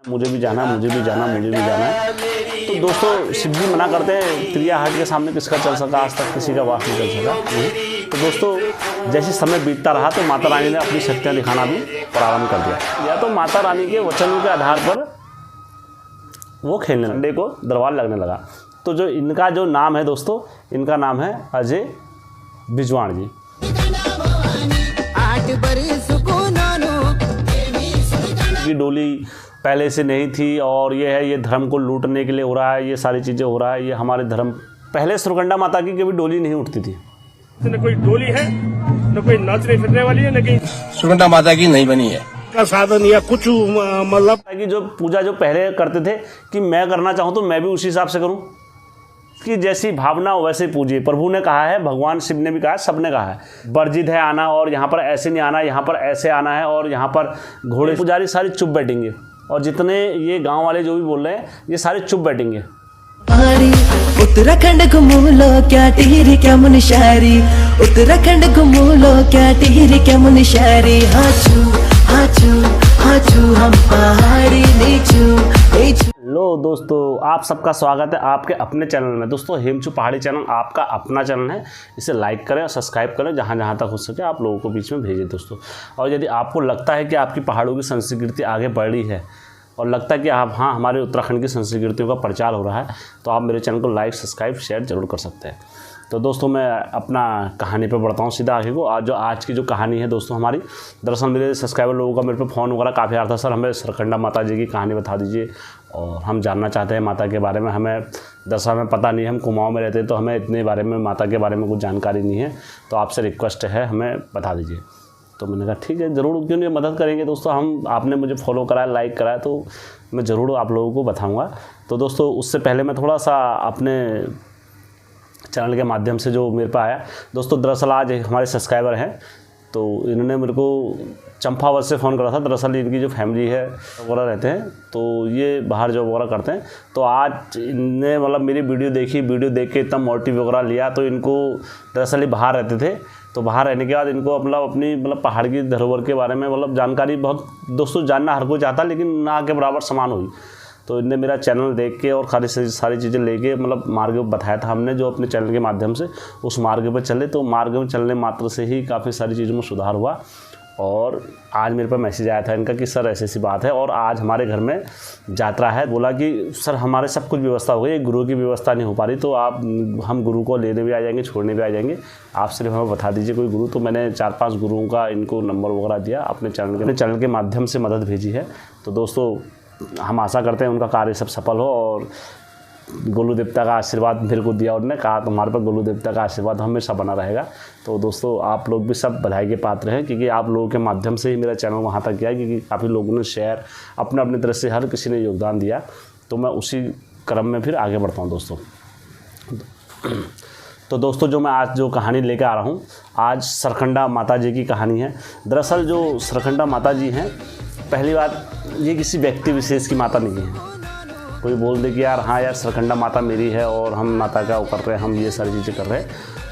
मुझे भी जाना, मुझे भी जाना, मुझे भी जाना है। तो दोस्तों शिव जी मना करते हैं, त्रिया हाट के सामने किसका चल सका, आज तक किसी का वास नहीं चल सका। तो दोस्तों जैसे समय बीतता रहा तो माता रानी ने अपनी शक्तियाँ दिखाना भी प्रारंभ कर दिया। या तो माता रानी के वचनों के आधार पर वो खेलने डंडे को दरबार लगने लगा। तो जो इनका जो नाम है दोस्तों, इनका नाम है अजय बिजवाण जी। की डोली पहले से नहीं थी और ये है, ये धर्म को लूटने के लिए हो रहा है, ये सारी चीज़ें हो रहा है, ये हमारे धर्म। पहले सुरकंडा माता की कभी डोली नहीं उठती थी। न कोई डोली है, न कोई नाचने फिरने वाली है, न कहीं सुरकंडा माता की नहीं बनी है का साधन या कुछ मतलब कि जो पूजा जो पहले करते थे कि मैं करना चाहूँ तो मैं भी उसी हिसाब से करूँ, कि जैसी भावना हो वैसे पूजिए। प्रभु ने कहा है, भगवान शिव ने भी कहा है, सब ने कहा है वर्जित है आना, और यहाँ पर ऐसे नहीं आना, यहाँ पर ऐसे आना है, और यहाँ पर घोड़े पुजारी सारे चुप बैठेंगे, और जितने ये गांव वाले जो भी बोल रहे हैं ये सारे चुप बैठेंगे। उत्तराखंड घूमू लो क्या टिहरी क्या मुनिशारी, उत्तराखंड घूमू लो क्या टिहरी क्या मुनिशारी। हाचू हाचू हाचू हम पहाड़ी नीचू। लो दोस्तों, आप सबका स्वागत है आपके अपने चैनल में। दोस्तों हेमचू पहाड़ी चैनल आपका अपना चैनल है, इसे लाइक करें और सब्सक्राइब करें, जहाँ जहाँ तक हो सके आप लोगों को बीच में भेजें दोस्तों। और यदि आपको लगता है कि आपकी पहाड़ों की संस्कृति आगे बढ़ रही है और लगता है कि आप हाँ हमारे उत्तराखंड की संस्कृतियों का प्रचार हो रहा है, तो आप मेरे चैनल को लाइक सब्सक्राइब शेयर जरूर कर सकते हैं। तो दोस्तों मैं अपना कहानी पे बढ़ता हूँ सीधा आगे को। आज की जो कहानी है दोस्तों हमारी, दरअसल मेरे सब्सक्राइबर लोगों का मेरे पे फ़ोन वगैरह काफ़ी आ रहा था, सर हमें सुरकंडा माता जी की कहानी बता दीजिए और हम जानना चाहते हैं माता के बारे में। हमें दरअसल हमें पता नहीं है, हम कुमाऊँ में रहते हैं तो हमें इतने बारे में माता के बारे में कुछ जानकारी नहीं है, तो आपसे रिक्वेस्ट है हमें बता दीजिए। तो मैंने कहा ठीक है ज़रूर, क्यों नहीं, मदद करेंगे दोस्तों। आपने मुझे फॉलो कराया, लाइक कराया, तो मैं ज़रूर आप लोगों को बताऊँगा। तो दोस्तों उससे पहले मैं थोड़ा सा अपने चैनल के माध्यम से जो मेरे पे आया दोस्तों, दरअसल आज हमारे सब्सक्राइबर हैं तो इन्होंने मेरे को चंपावत से फ़ोन करा था। दरअसल इनकी जो फैमिली है वगैरह रहते हैं तो ये बाहर जॉब वगैरह करते हैं। तो आज इनने मतलब मेरी वीडियो देखी, वीडियो देख के इतना मोटिव वगैरह लिया। तो इनको दरअसल ये बाहर रहते थे, तो बाहर रहने के बाद इनको मतलब अपनी मतलब पहाड़ की धरोहर के बारे में मतलब जानकारी बहुत दोस्तों जानना हर कोई चाहता, लेकिन ना के बराबर समान हुई। तो इनने मेरा चैनल देख के और सारी चीज़ें लेके मतलब मार्ग बताया था हमने, जो अपने चैनल के माध्यम से उस मार्ग पर चले। तो मार्ग में चलने मात्र से ही काफ़ी सारी चीज़ों में सुधार हुआ। और आज मेरे पास मैसेज आया था इनका कि सर ऐसी ऐसी बात है और आज हमारे घर में यात्रा है। बोला कि सर हमारे सब कुछ व्यवस्था हो गई, गुरु की व्यवस्था नहीं हो पा रही, तो हम गुरु को लेने भी आ जाएंगे, छोड़ने भी आ जाएंगे, आप सिर्फ हमें बता दीजिए कोई गुरु। तो मैंने 4-5 गुरुओं का इनको नंबर वगैरह दिया, अपने चैनल के माध्यम से मदद भेजी है। तो दोस्तों हम आशा करते हैं उनका कार्य सब सफल हो और गोलू देवता का आशीर्वाद मेरे को दिया। उन्होंने कहा तुम्हारे पर गोलू देवता का आशीर्वाद हमेशा बना रहेगा। तो दोस्तों आप लोग भी सब बधाई के पात्र हैं, क्योंकि आप लोगों के माध्यम से ही मेरा चैनल वहाँ तक गया, क्योंकि काफ़ी लोगों ने शेयर अपने तरफ से हर किसी ने योगदान दिया। तो मैं उसी क्रम में फिर आगे बढ़ता हूँ दोस्तों। तो दोस्तों जो मैं आज जो कहानी लेकर आ रहा हूँ, आज सुरकंडा माता जी की कहानी है। दरअसल जो सुरकंडा माता जी हैं, पहली बात ये किसी व्यक्ति विशेष की माता नहीं है। कोई बोल दे कि यार हाँ यार सुरकंडा माता मेरी है और हम माता का वो कर रहे हैं, हम ये सारी चीज़ें कर रहे हैं,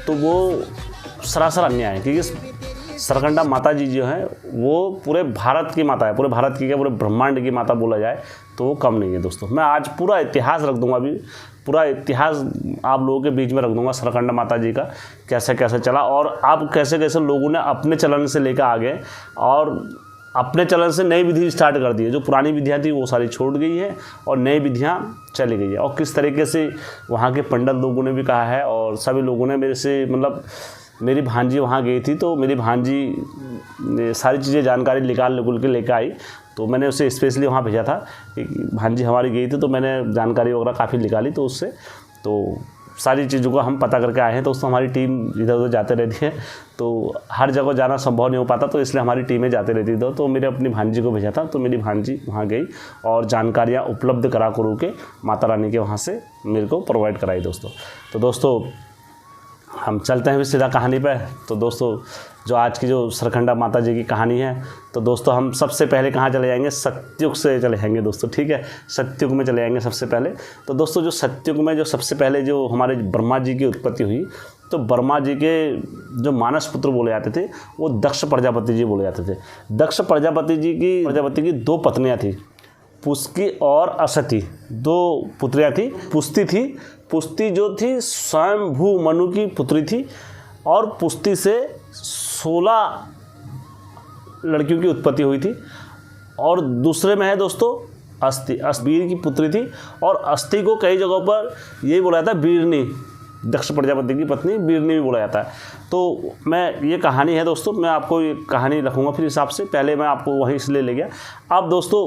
तो वो सरासर अन्याय है। क्योंकि सुरकंडा माता जी जो हैं वो पूरे भारत की माता है, पूरे भारत की क्या पूरे ब्रह्मांड की माता बोला जाए तो वो कम नहीं है दोस्तों। मैं आज पूरा इतिहास रख दूंगा, अभी पूरा इतिहास आप लोगों के बीच में रख दूंगा सुरकंडा माता जी का, कैसे कैसे चला और अब कैसे कैसे लोगों ने अपने चलन से लेकर आ गए और अपने चलन से नई विधि स्टार्ट कर दी है। जो पुरानी विधियाँ थी वो सारी छोड़ गई है और नई विधियाँ चली गई है। और किस तरीके से वहाँ के पंडित लोगों ने भी कहा है और सभी लोगों ने मेरे से मतलब मेरी भांजी वहाँ गई थी, तो मेरी भांजी ने सारी चीज़ें जानकारी निकाल के लेकर आई। तो मैंने उसे स्पेशली वहाँ भेजा था कि भांजी हमारी गई थी, तो मैंने जानकारी वगैरह काफ़ी निकाली। तो उससे तो सारी चीज़ों को हम पता करके आए हैं। दोस्तों हमारी टीम इधर उधर जाते रहती है, तो हर जगह जाना संभव नहीं हो पाता, तो इसलिए हमारी टीमें जाते रहती थी। तो मेरे अपनी भांजी को भेजा था, तो मेरी भांजी वहाँ गई और जानकारियाँ उपलब्ध करा करू के माता रानी के वहाँ से मेरे को प्रोवाइड कराई दोस्तों। तो दोस्तों हम चलते हैं भी सीधा कहानी पे। तो दोस्तों जो आज की जो सुरकंडा माता जी की कहानी है, तो दोस्तों हम सबसे पहले कहाँ चले जाएंगे, सतयुग से चले जाएंगे दोस्तों, ठीक है। सतयुग में चले जाएंगे सबसे पहले। तो दोस्तों जो सतयुग में जो सबसे पहले जो हमारे ब्रह्मा जी की उत्पत्ति हुई, तो ब्रह्मा जी के जो मानस पुत्र बोले जाते थे वो दक्ष प्रजापति जी बोले जाते थे। दक्ष प्रजापति की 2 पत्नियाँ थी। पुष्टि और असति, 2 पुत्रियाँ थी। पुष्टि थी, पुष्टि जो थी स्वयंभू मनु की पुत्री थी और पुष्टि से 16 लड़कियों की उत्पत्ति हुई थी। और दूसरे में है दोस्तों अस्थि, वीर की पुत्री थी और अस्थि को कई जगहों पर यही बोला जाता है बीरनी, दक्ष प्रजापति की पत्नी बीरनी भी बोला जाता है। तो मैं ये कहानी है दोस्तों, मैं आपको ये कहानी रखूँगा फिर हिसाब से, पहले मैं आपको वहीं इसलिए ले गया। अब दोस्तों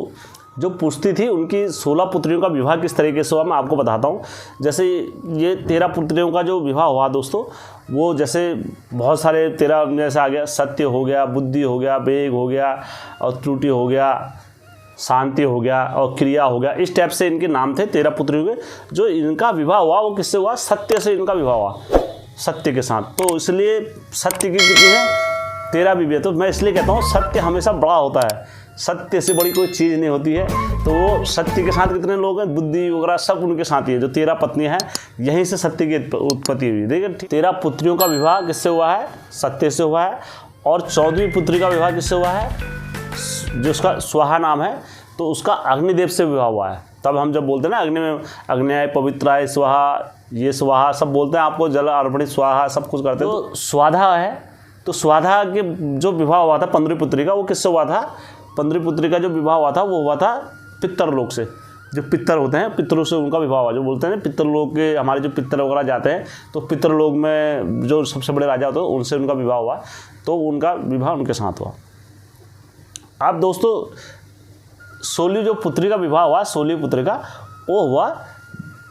जो पुष्टि थी उनकी 16 पुत्रियों का विवाह किस तरीके से हुआ मैं आपको बताता हूँ। जैसे ये 13 पुत्रियों का जो विवाह हुआ दोस्तों, वो जैसे बहुत सारे 13 जैसे आ गया, सत्य हो गया, बुद्धि हो गया, वेग हो गया और त्रुटि हो गया, शांति हो गया और क्रिया हो गया, इस टाइप से इनके नाम थे 13 पुत्रियों के। जो इनका विवाह हुआ वो किससे हुआ? सत्य से इनका विवाह हुआ, सत्य के साथ। तो इसलिए सत्य की कितनी है? 13 बीवियाँ। तो मैं इसलिए कहता हूँ सत्य हमेशा बड़ा होता है, सत्य से बड़ी कोई चीज़ नहीं होती है। तो वो सत्य के साथ कितने लोग हैं? बुद्धि वगैरह सब उनके साथ ही है। जो 13 पत्नियाँ हैं यहीं से सत्य की उत्पत्ति हुई। देखिए 13 पुत्रियों का विवाह किससे हुआ है? सत्य से हुआ है। और 14वीं पुत्री का विवाह किससे हुआ है? जो उसका स्वाहा नाम है, तो उसका अग्निदेव से विवाह हुआ है। तब हम जब बोलते हैं ना अग्नि में अग्न्याय पवित्राय स्वाहा, ये स्वाहा सब बोलते हैं, आपको जल अर्पण स्वाहा सब कुछ करते हैं। तो स्वाधा है, तो स्वाधा के जो विवाह हुआ था 15वीं पुत्री का, वो किससे हुआ था? 15वीं पुत्री का जो विवाह हुआ था वो हुआ था पितृलोक से। जो पितर होते हैं पितरों से उनका विवाह हुआ। जो बोलते हैं ना पितृलोक के हमारे जो पितर वगैरह जाते हैं, तो पितृलोक में जो सबसे बड़े राजा होते हैं उनसे उनका विवाह हुआ, तो उनका विवाह उनके साथ हुआ। अब दोस्तों 16वीं जो पुत्री का विवाह हुआ, 16वीं पुत्री का, वो हुआ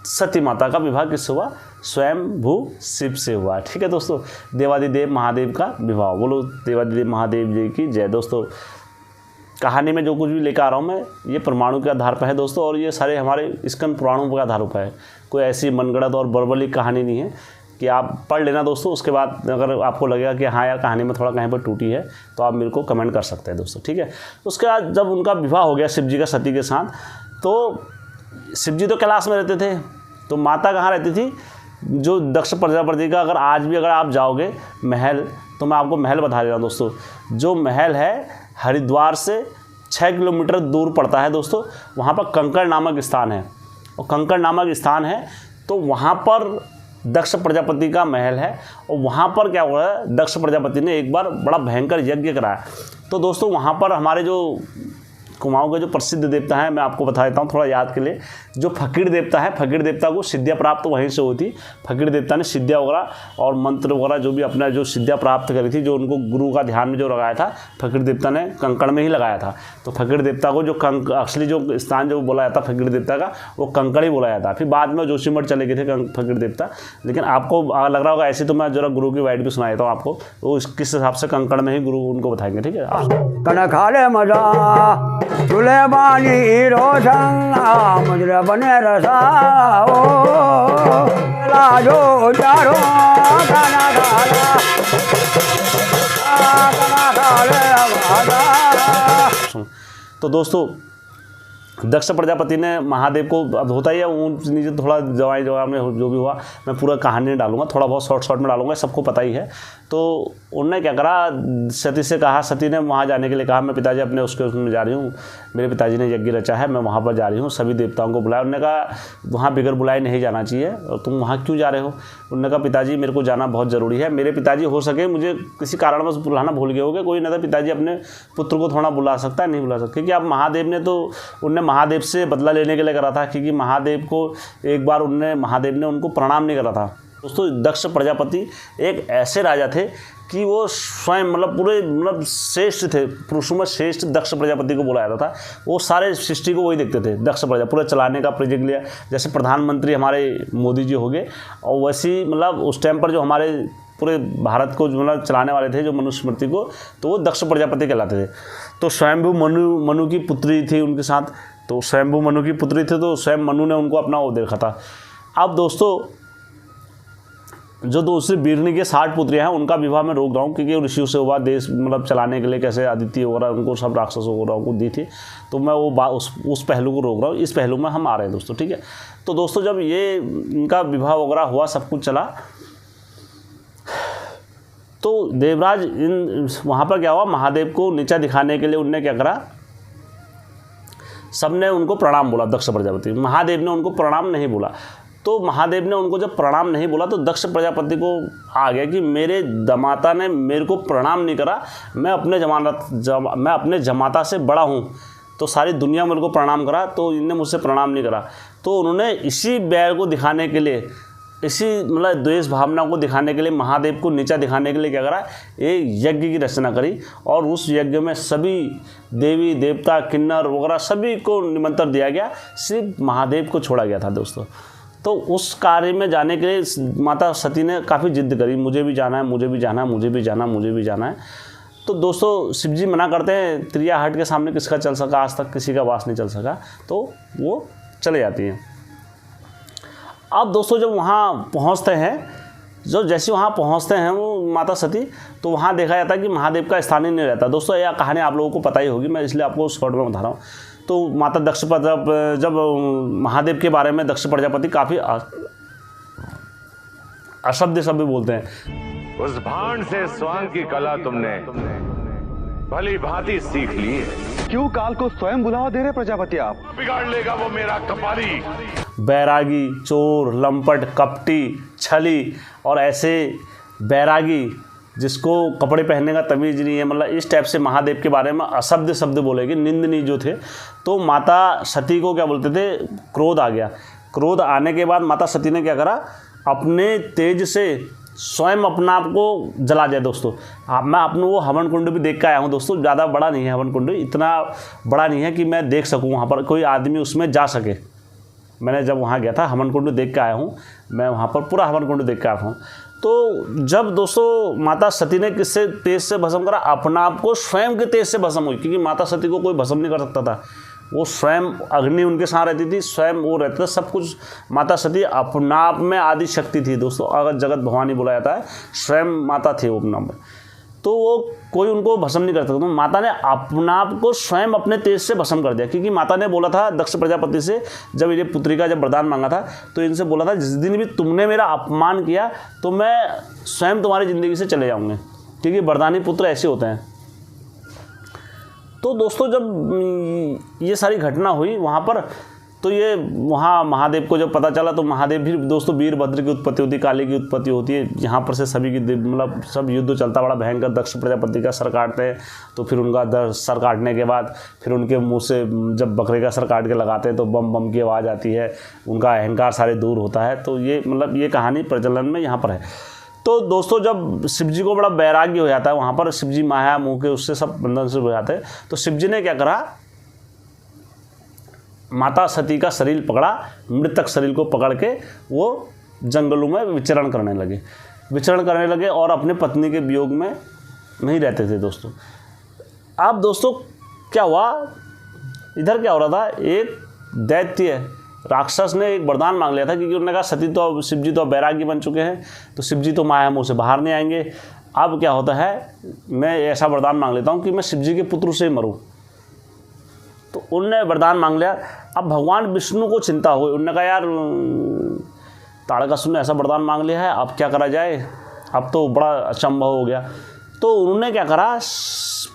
सती माता का विवाह किससे हुआ? स्वयंभू शिव से हुआ। ठीक है दोस्तों, देवादिदेव महादेव का विवाह। बोलो देवादिदेव महादेव जी की जय। दोस्तों कहानी में जो कुछ भी लेकर आ रहा हूँ मैं, ये परमाणु के आधार पर है दोस्तों, और ये सारे हमारे स्कंद पुराणों के आधार पर है। कोई ऐसी मनगढ़ंत और बर्बरली कहानी नहीं है कि आप पढ़ लेना दोस्तों। उसके बाद अगर आपको लगेगा कि हाँ यार कहानी में थोड़ा कहीं पर टूटी है, तो आप मेरे को कमेंट कर सकते हैं दोस्तों। ठीक है, उसके बाद जब उनका विवाह हो गया शिव जी का सती के साथ, तो शिव जी तो कैलाश में रहते थे, तो माता कहाँ रहती थी? जो दक्ष प्रजापति का अगर आज भी अगर आप जाओगे महल, तो मैं आपको महल बता रहा हूँ दोस्तों। जो महल है हरिद्वार से 6 किलोमीटर दूर पड़ता है दोस्तों। वहाँ पर कंकड़ नामक स्थान है, और कंकड़ नामक स्थान है तो वहाँ पर दक्ष प्रजापति का महल है। और वहाँ पर क्या हुआ है, दक्ष प्रजापति ने एक बार बड़ा भयंकर यज्ञ कराया। तो दोस्तों वहाँ पर हमारे जो कुमाऊं के जो प्रसिद्ध देवता हैं, मैं आपको बता देता हूँ थोड़ा याद के लिए। जो फकीर देवता है, फकीर देवता को सिद्धियाँ प्राप्त वहीं से हुई थी। फकीर देवता ने सिद्धियाँ वगैरह और मंत्र वगैरह जो भी अपना जो सिद्धियाँ प्राप्त करी थी, जो उनको गुरु का ध्यान में जो लगाया था, फकीर देवता ने कंकड़ में ही लगाया था। तो फकीर देवता को जो असली जो स्थान जो बोला जाता फकीर देवता का, वो कंकड़ ही बोला जाता। फिर बाद में जोशीमठ चले गए थे फकीर देवता। लेकिन आपको लग रहा होगा ऐसे, तो मैं जरा गुरु की वाइट भी सुना देता हूँ आपको, वो किस हिसाब से कंकड़ में ही गुरु उनको बताएंगे। ठीक है, कनखाले मजा तुले बानी रोशंगा मुद्र बने रसाओ लाजो चारो तो दोस्तों दक्ष प्रजापति ने महादेव को, अब होता ही है ऊँच नीचे थोड़ा जवाब में जो भी हुआ, मैं पूरा कहानी नहीं डालूंगा, थोड़ा बहुत शॉर्ट में डालूंगा, सबको पता ही है। तो उन्होंने क्या करा, सती से कहा, सती ने वहाँ जाने के लिए कहा मैं पिताजी अपने उसमें जा रही हूँ, मेरे पिताजी ने यज्ञ रचा है, मैं वहाँ पर जा रही हूँ। सभी देवताओं को बुलाया। उन्होंने कहा वहाँ बिगर बुलाए नहीं जाना चाहिए, और तुम वहाँ क्यों जा रहे हो? उन्होंने कहा पिताजी मेरे को जाना बहुत ज़रूरी है। मेरे पिताजी हो सके मुझे किसी कारणवश बुलाना भूल गए होगे, कोई नहीं था पिताजी अपने पुत्र को थोड़ा बुला सकता है, नहीं बुला सकता। क्योंकि अब महादेव ने तो उनने महादेव से बदला लेने के लिए करा था, क्योंकि महादेव को एक बार महादेव ने उनको प्रणाम नहीं करा था। दोस्तों दक्ष प्रजापति एक ऐसे राजा थे कि वो स्वयं पूरे श्रेष्ठ थे, पुरुषों में श्रेष्ठ दक्ष प्रजापति को बोला जाता था। वो सारे सृष्टि को वही देखते थे, दक्ष प्रजा पूरे चलाने का प्रोजेक्ट लिया। जैसे प्रधानमंत्री हमारे मोदी जी हो गए, और वैसी उस टाइम पर जो हमारे पूरे भारत को चलाने वाले थे, जो मनुस्मृति को, तो वो दक्ष प्रजापति कहलाते थे। तो स्वयंभू मनु की पुत्री थी उनके साथ, तो स्वयंभू मनु की पुत्री थी, तो स्वयं मनु ने उनको अपना वो देखा था। अब दोस्तों जो दूसरी बीरनी के 60 पुत्रियाँ हैं, उनका विवाह मैं रोक रहा हूँ, क्योंकि ऋषियों से हुआ देश चलाने के लिए, कैसे आदित्य वगैरह उनको सब राक्षसों वगैरह को दी थी, तो मैं वो उस पहलू को रोक रहा हूँ। इस पहलू में हम आ रहे हैं दोस्तों। ठीक है, तो दोस्तों जब ये इनका विवाह वगैरह हुआ, सब कुछ चला, तो देवराज वहाँ पर क्या हुआ, महादेव को नीचा दिखाने के लिए उनने क्या करा, सबने उनको प्रणाम बोला। दक्ष प्रजापति, महादेव ने उनको प्रणाम नहीं बोला। तो महादेव ने उनको जब प्रणाम नहीं बोला तो दक्ष प्रजापति को आ गया कि मेरे दमाता ने मेरे को प्रणाम नहीं करा, मैं अपने जमाता से बड़ा हूँ, तो सारी दुनिया मेरे को प्रणाम करा, तो इनने मुझसे प्रणाम नहीं करा। तो उन्होंने इसी बैर को दिखाने के लिए, इसी मतलब द्वेष भावना को दिखाने के लिए, महादेव को नीचा दिखाने के लिए क्या करा, एक यज्ञ की रचना करी। और उस यज्ञ में सभी देवी देवता किन्नर वगैरह सभी को निमंत्रण दिया गया, सिर्फ महादेव को छोड़ा गया था दोस्तों। तो उस कार्य में जाने के लिए माता सती ने काफ़ी जिद करी, मुझे भी जाना है, मुझे भी जाना है, मुझे भी जाना है, मुझे भी जाना है। तो दोस्तों शिव जी मना करते हैं, त्रिया हट के सामने किसका चल सका, आज तक किसी का वास नहीं चल सका, तो वो चले जाती हैं। अब दोस्तों जब वहाँ पहुँचते हैं, जैसे वहाँ पहुँचते हैं वो माता सती, तो वहाँ देखा जाता है कि महादेव का स्थान ही नहीं रहता। दोस्तों यह कहानी आप लोगों को पता ही होगी, मैं इसलिए आपको शॉर्ट में बता रहा हूँ। तो माता दक्ष जब महादेव के बारे में दक्ष प्रजापति काफ़ी अशब्द शब्द बोलते हैं। उस भांड से स्वांग की कला तुमने भली भांति सीख ली है। क्यों काल को स्वयं बुलावा दे रहे प्रजापति आप? बिगाड़ लेगा वो मेरा कपाली। बैरागी, चोर, लंपट, कपटी, छली और ऐसे बैरागी जिसको कपड़े पहनने का तमीज़ नहीं है, मतलब इस टाइप से महादेव के बारे में अशब्द शब्द बोलेगी, निंदनीय जो थे। तो माता सती को क्या बोलते थे, क्रोध आ गया। क्रोध आने के बाद माता सती ने क्या करा, अपने तेज से स्वयं अपना आप को जला दिया। दोस्तों मैं अपने वो हवन कुंड भी देख के आया हूँ दोस्तों, ज़्यादा बड़ा नहीं है हवन कुंड, इतना बड़ा नहीं है कि मैं देख सकूँ वहाँ पर कोई आदमी उसमें जा सके। मैंने जब वहाँ गया था हवन कुंड देख के आया हूँ, मैं वहाँ पर पूरा हवन कुंड देख के आया हूँ। तो जब दोस्तों माता सती ने किससे तेज से भस्म करा, अपना आप को स्वयं के तेज से भस्म हुई, क्योंकि माता सती को कोई भस्म नहीं कर सकता था, वो स्वयं अग्नि उनके साथ रहती थी, स्वयं वो रहते थे सब कुछ। माता सती अपना आप में आदि शक्ति थी दोस्तों, अगर जगत भवानी बोला जाता है, स्वयं माता थी वो अपना में, तो वो कोई उनको भस्म नहीं कर सकता। तो माता ने अपना आप को स्वयं अपने तेज से भस्म कर दिया, क्योंकि माता ने बोला था दक्ष प्रजापति से, जब ये पुत्री का जब वरदान मांगा था तो इनसे बोला था जिस दिन भी तुमने मेरा अपमान किया तो मैं स्वयं तुम्हारी ज़िंदगी से चले जाऊँगे, क्योंकि वरदानी पुत्र ऐसे होते हैं। तो दोस्तों जब ये सारी घटना हुई वहाँ पर, तो ये वहाँ महादेव को जब पता चला तो महादेव भी दोस्तों वीरभद्र की उत्पत्ति होती है, काली की उत्पत्ति होती है, यहाँ पर से सभी की मतलब सब युद्ध चलता बड़ा भयंकर। दक्ष प्रजापति का सर काटते हैं, तो फिर उनका सर काटने के बाद फिर उनके मुंह से जब बकरे का सर काट के लगाते हैं तो बम बम की आवाज़ आती है, उनका अहंकार सारे दूर होता है। तो ये मतलब ये कहानी प्रचलन में यहाँ पर है। तो दोस्तों जब शिव जी को बड़ा बैराग्य हो जाता है वहाँ पर, शिव जी माया मुँह के उससे सब बंधन से हो जाते हैं, तो शिव जी ने क्या करा, माता सती का शरीर पकड़ा, मृतक शरीर को पकड़ के वो जंगलों में विचरण करने लगे और अपने पत्नी के वियोग में नहीं रहते थे दोस्तों। अब दोस्तों क्या हुआ, इधर क्या हो रहा था, एक दैत्य राक्षस ने एक वरदान मांग लिया था, क्योंकि उन्होंने कहा सती तो शिव जी तो बैरागी बन चुके हैं, तो शिव जी तो माया मुँह से बाहर नहीं आएंगे। अब क्या होता है, मैं ऐसा वरदान मांग लेता हूँ कि मैं शिव जी के पुत्र से मरूँ। तो उनने वरदान मांग लिया। अब भगवान विष्णु को चिंता हुई, उन्होंने कहा यार ताड़कासुर ने ऐसा वरदान मांग लिया है, अब क्या करा जाए, अब तो बड़ा अचंभव हो गया। तो उन्होंने क्या करा,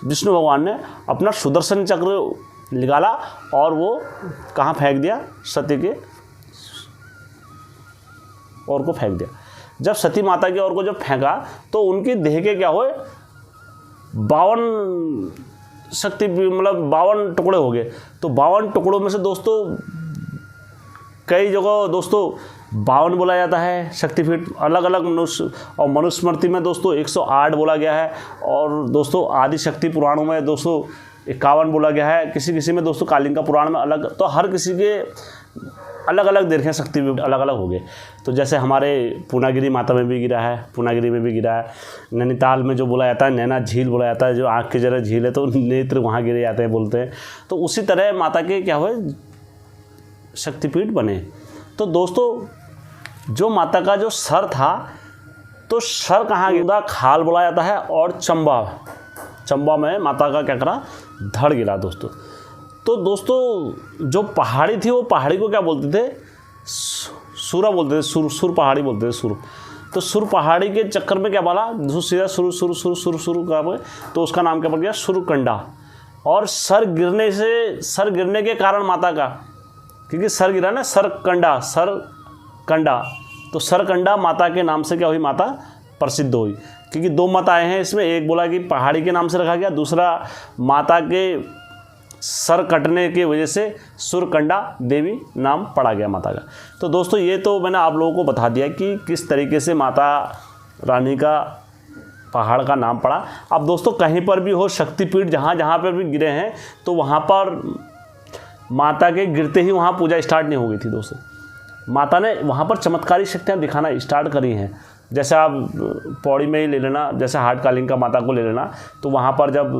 विष्णु भगवान ने अपना सुदर्शन चक्र निकाला और वो कहाँ फेंक दिया, सती के ओर को फेंक दिया। जब सती माता की ओर को जब फेंका तो उनकी देह के क्या हुए, 52 शक्ति मतलब 52 टुकड़े हो गए। तो 52 टुकड़ों में से दोस्तों कई जगह दोस्तों 52 बोला जाता है शक्तिपीठ, अलग अलग मनुष्य, और मनुस्मृति में दोस्तों 108 बोला गया है, और दोस्तों आदि शक्ति पुराणों में दोस्तों 51 बोला गया है, किसी किसी में दोस्तों कालिंका पुराण में अलग, तो हर किसी के अलग अलग देखें शक्तिपीठ अलग अलग हो गए। तो जैसे हमारे पूर्णागिरी माता में भी गिरा है, पूर्णागिरी में भी गिरा है, नैनीताल में जो बोला जाता है नैना झील बोला जाता है, जो आँख की जरा झील है तो नेत्र वहाँ गिरे जाते हैं बोलते हैं। तो उसी तरह माता के क्या हुए शक्तिपीठ बने। तो दोस्तों जो माता का जो सर था, तो सर कहाँ गिरा, खाल बोला जाता है, और चंबा में माता का क्या करा, धड़ गिरा दोस्तों। तो दोस्तों जो पहाड़ी थी वो पहाड़ी को क्या बोलते थे, सूरा बोलते थे, सुर पहाड़ी बोलते थे, सुर। तो सुर पहाड़ी के चक्कर में क्या बोला, सीधा सुर का, तो उसका नाम क्या पड़ गया, सुरकंडा। और सर गिरने के कारण माता का, क्योंकि सर गिरा ना, सरकंडा, तो सरकंडा माता के नाम से क्या हुई, माता प्रसिद्ध हुई। क्योंकि 2 मत आए हैं इसमें, एक बोला कि पहाड़ी के नाम से रखा गया, दूसरा माता के सर कटने की वजह से सुरकंडा देवी नाम पड़ा गया माता का। तो दोस्तों ये तो मैंने आप लोगों को बता दिया कि किस तरीके से माता रानी का पहाड़ का नाम पड़ा। अब दोस्तों कहीं पर भी हो शक्तिपीठ, जहाँ पर भी गिरे हैं, तो वहाँ पर माता के गिरते ही वहाँ पूजा स्टार्ट नहीं हो गई थी दोस्तों। माता ने वहाँ पर चमत्कारी शक्तियाँ दिखाना स्टार्ट करी हैं। जैसे आप पौड़ी में ही ले लेना, जैसे हाट कालिंका माता को ले लेना, तो वहाँ पर जब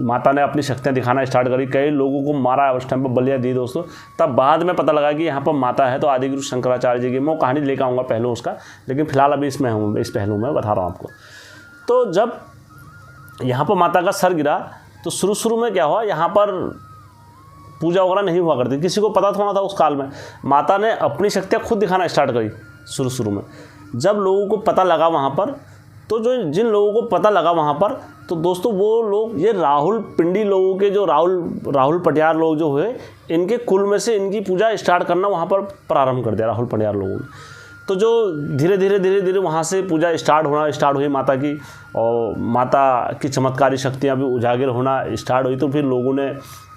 माता ने अपनी शक्तियाँ दिखाना स्टार्ट करी, कई लोगों को मारा, उस टाइम पर बलियाँ दी दोस्तों। तब बाद में पता लगा कि यहाँ पर माता है। तो आदिगुरु शंकराचार्य जी की मैं कहानी लेकर आऊँगा पहलू उसका, लेकिन फिलहाल अभी इस पहलू में बता रहा हूँ आपको। तो जब यहाँ पर माता का सर गिरा, तो शुरू में क्या हुआ, यहाँ पर पूजा वगैरह नहीं हुआ करती, किसी को पता थोड़ा था उस काल में। माता ने अपनी शक्तियाँ खुद दिखाना स्टार्ट करी शुरू में। जब लोगों को पता लगा वहाँ पर, तो जिन लोगों को पता लगा वहाँ पर, तो दोस्तों वो लोग, ये राहुल पिंडी लोगों के जो राहुल पटियार लोग जो हुए, इनके कुल में से इनकी पूजा स्टार्ट करना वहाँ पर प्रारंभ कर दिया राहुल पटियार लोगों ने। तो जो धीरे धीरे वहाँ से पूजा स्टार्ट हुई माता की, और माता की चमत्कारी शक्तियाँ भी उजागर होना स्टार्ट हुई। तो फिर लोगों ने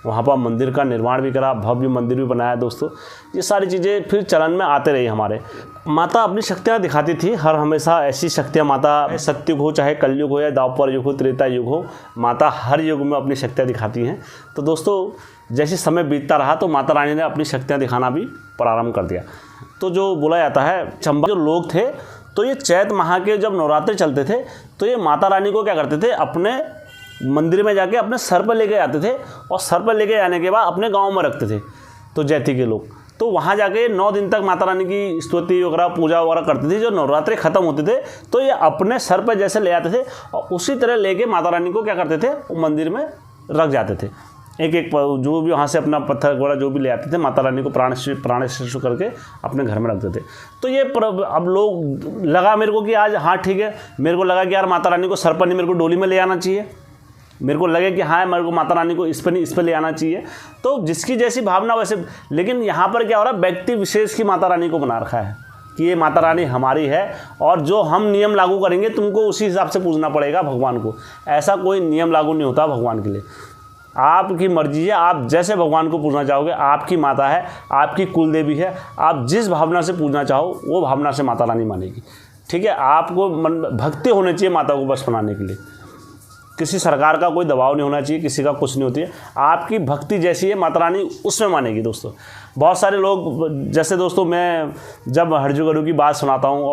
वहाँ पर मंदिर का निर्माण भी करा, भव्य मंदिर भी बनाया दोस्तों। ये सारी चीज़ें फिर चलन में आते रही हमारे। माता अपनी शक्तियाँ दिखाती थी हर हमेशा, ऐसी शक्तियाँ माता, सत्युग हो चाहे कलयुग हो या द्वापर युग हो, त्रेता युग हो, माता हर युग में अपनी शक्तियाँ दिखाती हैं। तो दोस्तों जैसे समय बीतता रहा, तो माता रानी ने अपनी शक्तियाँ दिखाना भी प्रारंभ कर दिया। तो जो बोला जाता है, चंबा जो लोग थे, तो ये चैत माह के जब नवरात्रि चलते थे, तो ये माता रानी को क्या करते थे, अपने मंदिर में जाके अपने सर पर लेके आते थे, और सर पर लेके आने के बाद अपने गांव में रखते थे। तो जैती के लोग तो वहाँ जाके 9 दिन तक माता रानी की स्तुति वगैरह पूजा वगैरह करते थे। जो नवरात्रि ख़त्म होते थे, तो ये अपने सर पर जैसे ले आते थे, और उसी तरह लेके माता रानी को क्या करते थे, वो मंदिर में रख जाते थे। एक जो भी वहाँ से अपना पत्थर वगैरह जो भी ले आते थे, माता रानी को प्राण शिशु करके अपने घर में रखते थे। तो ये अब लोग लगा मेरे को कि आज हाँ ठीक है, मेरे को लगा कि यार माता रानी को सर पर नहीं, मेरे को डोली में ले आना चाहिए। मेरे को लगे कि हाँ मेरे को माता रानी को इस पर ले आना चाहिए। तो जिसकी जैसी भावना वैसे, लेकिन यहाँ पर क्या हो रहा है, व्यक्ति विशेष की माता रानी को बना रखा है कि ये माता रानी हमारी है, और जो हम नियम लागू करेंगे तुमको उसी हिसाब से पूजना पड़ेगा भगवान को। ऐसा कोई नियम लागू नहीं होता भगवान के लिए। आपकी मर्जी है, आप जैसे भगवान को पूजना चाहोगे, आपकी माता है, आपकी कुल देवी है, आप जिस भावना से पूजना चाहो वो भावना से माता रानी मानेगी। ठीक है, आपको भक्ति होनी चाहिए माता को बस मनाने के लिए। किसी सरकार का कोई दबाव नहीं होना चाहिए, किसी का कुछ नहीं होती है। आपकी भक्ति जैसी है माता रानी उसमें मानेगी दोस्तों। बहुत सारे लोग, जैसे दोस्तों मैं जब हरजू गरू की बात सुनाता हूँ